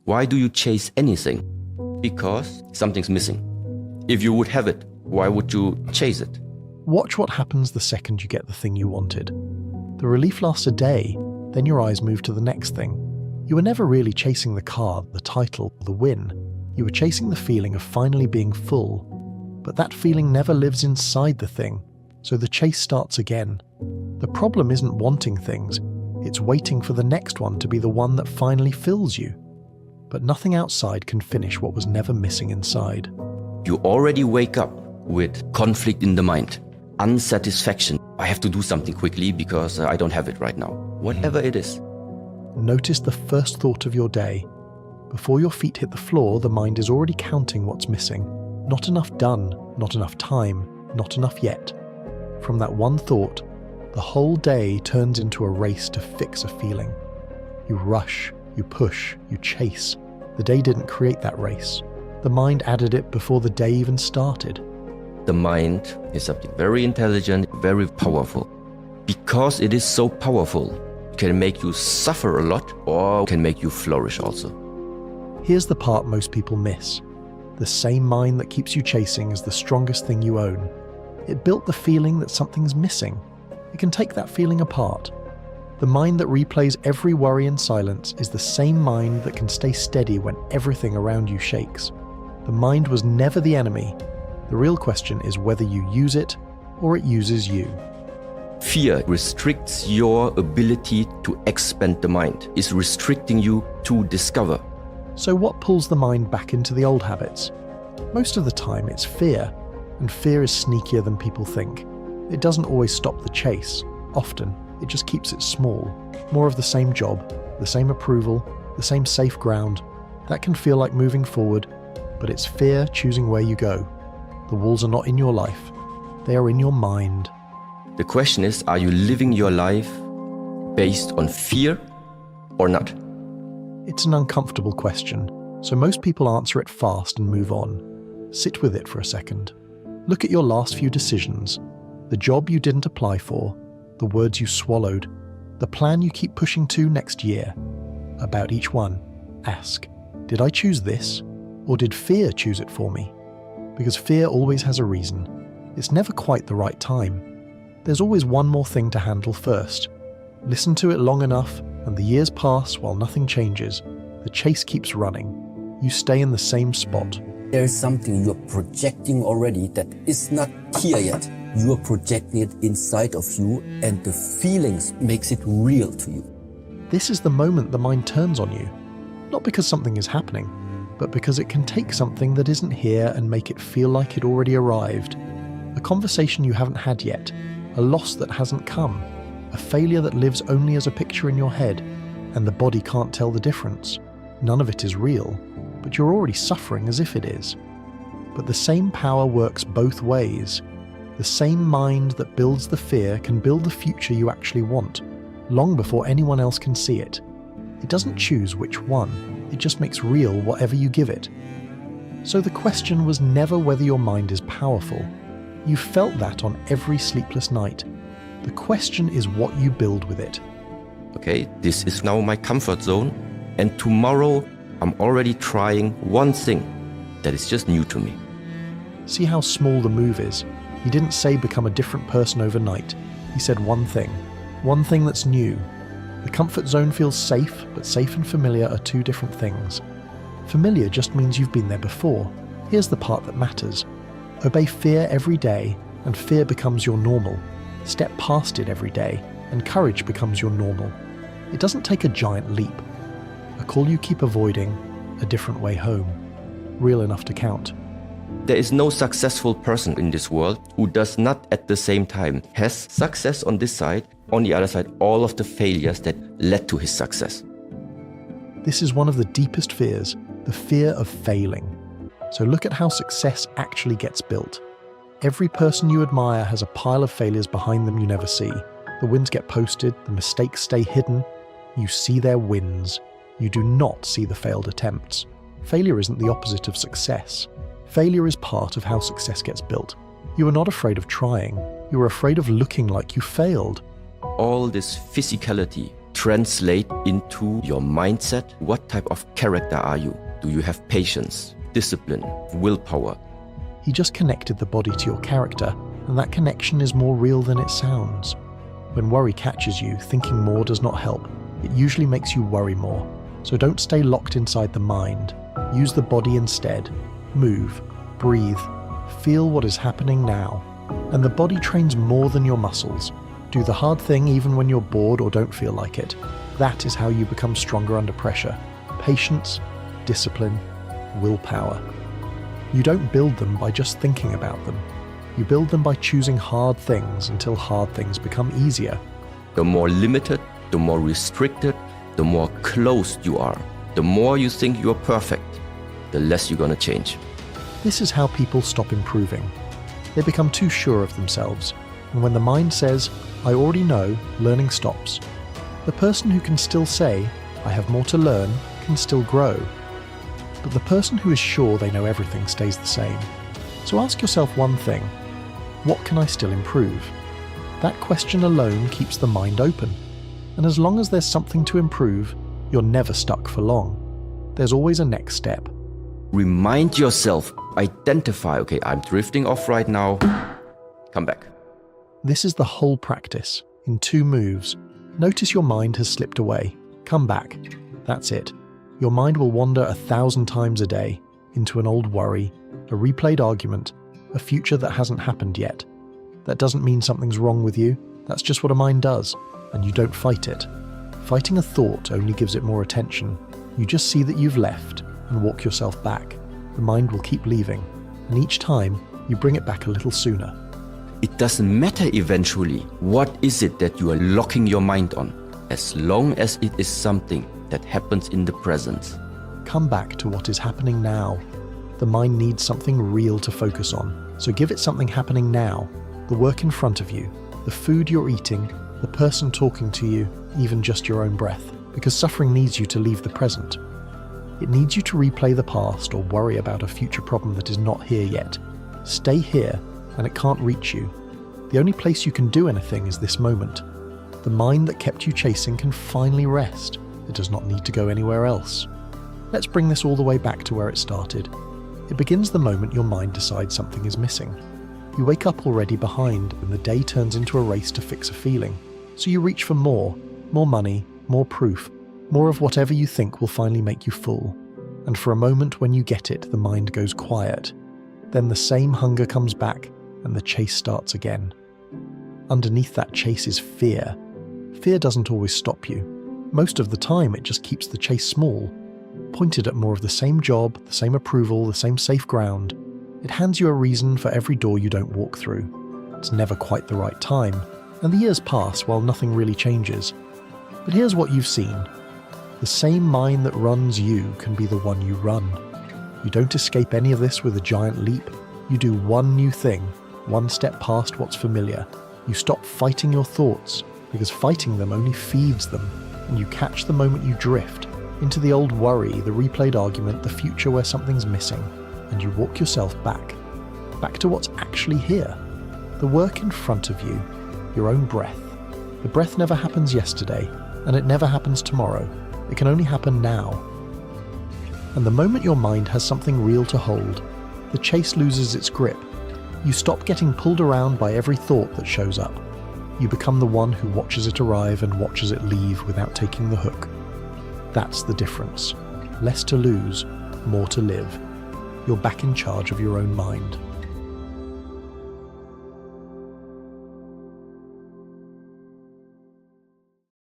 Why do you chase anything? Because something's missing. If you would have it, why would you chase it? Watch what happens the second you get the thing you wanted. The relief lasts a day, then your eyes move to the next thing. You were never really chasing the car, the title, the win. You were chasing the feeling of finally being full. But that feeling never lives inside the thing, so the chase starts again. The problem isn't wanting things, it's waiting for the next one to be the one that finally fills you. But nothing outside can finish what was never missing inside. You already wake up with conflict in the mind, unsatisfaction. I have to do something quickly because I don't have it right now. Whatever it is. Notice the first thought of your day. Before your feet hit the floor, the mind is already counting what's missing. Not enough done, not enough time, not enough yet. From that one thought, the whole day turns into a race to fix a feeling. You rush, you push, you chase. The day didn't create that race. The mind added it before the day even started. The mind is something very intelligent, very powerful. Because it is so powerful, it can make you suffer a lot or can make you flourish also. Here's the part most people miss. The same mind that keeps you chasing is the strongest thing you own. It built the feeling that something's missing. It can take that feeling apart. The mind that replays every worry in silence is the same mind that can stay steady when everything around you shakes. The mind was never the enemy. The real question is whether you use it or it uses you. Fear restricts your ability to expand the mind, is restricting you to discover. So what pulls the mind back into the old habits? Most of the time it's fear, and fear is sneakier than people think. It doesn't always stop the chase. Often, it just keeps it small. More of the same job, the same approval, the same safe ground. That can feel like moving forward, but it's fear choosing where you go. The walls are not in your life. They are in your mind. The question is, are you living your life based on fear or not? It's an uncomfortable question, so most people answer it fast and move on. Sit with it for a second. Look at your last few decisions. The job you didn't apply for, the words you swallowed, the plan you keep pushing to next year. About each one, ask, did I choose this, or did fear choose it for me? Because fear always has a reason. It's never quite the right time. There's always one more thing to handle first. Listen to it long enough, and the years pass while nothing changes. The chase keeps running. You stay in the same spot. There is something you're projecting already that is not here yet. You are projecting it inside of you, and the feelings makes it real to you. This is the moment the mind turns on you. Not because something is happening, but because it can take something that isn't here and make it feel like it already arrived. A conversation you haven't had yet, a loss that hasn't come, a failure that lives only as a picture in your head, and the body can't tell the difference. None of it is real, but you're already suffering as if it is. But the same power works both ways. The same mind that builds the fear can build the future you actually want, long before anyone else can see it. It doesn't choose which one, it just makes real whatever you give it. So the question was never whether your mind is powerful. You felt that on every sleepless night. The question is what you build with it. Okay, this is now my comfort zone, and tomorrow I'm already trying one thing that is just new to me. See how small the move is. He didn't say become a different person overnight. He said one thing that's new. The comfort zone feels safe, but safe and familiar are two different things. Familiar just means you've been there before. Here's the part that matters. Obey fear every day, and fear becomes your normal. Step past it every day, and courage becomes your normal. It doesn't take a giant leap. A call you keep avoiding, a different way home. Real enough to count. There is no successful person in this world who does not at the same time has success on this side, on the other side all of the failures that led to his success. This is one of the deepest fears, the fear of failing. So look at how success actually gets built. Every person you admire has a pile of failures behind them you never see. The wins get posted, the mistakes stay hidden. You see their wins. You do not see the failed attempts. Failure isn't the opposite of success. Failure is part of how success gets built. You are not afraid of trying. You are afraid of looking like you failed. All this physicality translate into your mindset. What type of character are you? Do you have patience, discipline, willpower? He just connected the body to your character, and that connection is more real than it sounds. When worry catches you, thinking more does not help. It usually makes you worry more. So don't stay locked inside the mind. Use the body instead. Move, breathe, feel what is happening now. And the body trains more than your muscles. Do the hard thing even when you're bored or don't feel like it. That is how you become stronger under pressure. Patience, discipline, willpower. You don't build them by just thinking about them. You build them by choosing hard things until hard things become easier. The more limited, the more restricted, the more closed you are. The more you think you're perfect, the less you're gonna change. This is how people stop improving. They become too sure of themselves, and when the mind says, "I already know," learning stops. The person who can still say, "I have more to learn," can still grow. But the person who is sure they know everything stays the same. So ask yourself one thing: what can I still improve? That question alone keeps the mind open. And as long as there's something to improve, you're never stuck for long. There's always a next step. Remind yourself, identify, okay, I'm drifting off right now, come back. This is the whole practice, in 2 moves. Notice your mind has slipped away. Come back. That's it. Your mind will wander 1,000 times a day into an old worry, a replayed argument, a future that hasn't happened yet. That doesn't mean something's wrong with you. That's just what a mind does, and you don't fight it. Fighting a thought only gives it more attention. You just see that you've left and walk yourself back. The mind will keep leaving, and each time you bring it back a little sooner. It doesn't matter eventually what is it that you are locking your mind on, as long as it is something that happens in the present. Come back to what is happening now. The mind needs something real to focus on, so give it something happening now. The work in front of you, the food you're eating, the person talking to you, even just your own breath, because suffering needs you to leave the present. It needs you to replay the past or worry about a future problem that is not here yet. Stay here, and it can't reach you. The only place you can do anything is this moment. The mind that kept you chasing can finally rest. It does not need to go anywhere else. Let's bring this all the way back to where it started. It begins the moment your mind decides something is missing. You wake up already behind, and the day turns into a race to fix a feeling. So you reach for more money, more proof, more of whatever you think will finally make you full. And for a moment when you get it, the mind goes quiet. Then the same hunger comes back, and the chase starts again. Underneath that chase is fear. Fear doesn't always stop you. Most of the time, it just keeps the chase small, pointed at more of the same job, the same approval, the same safe ground. It hands you a reason for every door you don't walk through. It's never quite the right time, and the years pass while nothing really changes. But here's what you've seen. The same mind that runs you can be the one you run. You don't escape any of this with a giant leap. You do one new thing, one step past what's familiar. You stop fighting your thoughts, because fighting them only feeds them, and you catch the moment you drift into the old worry, the replayed argument, the future where something's missing, and you walk yourself back to what's actually here. The work in front of you, your own breath. The breath never happens yesterday, and it never happens tomorrow. It can only happen now. And the moment your mind has something real to hold, the chase loses its grip. You stop getting pulled around by every thought that shows up. You become the one who watches it arrive and watches it leave without taking the hook. That's the difference. Less to lose, more to live. You're back in charge of your own mind.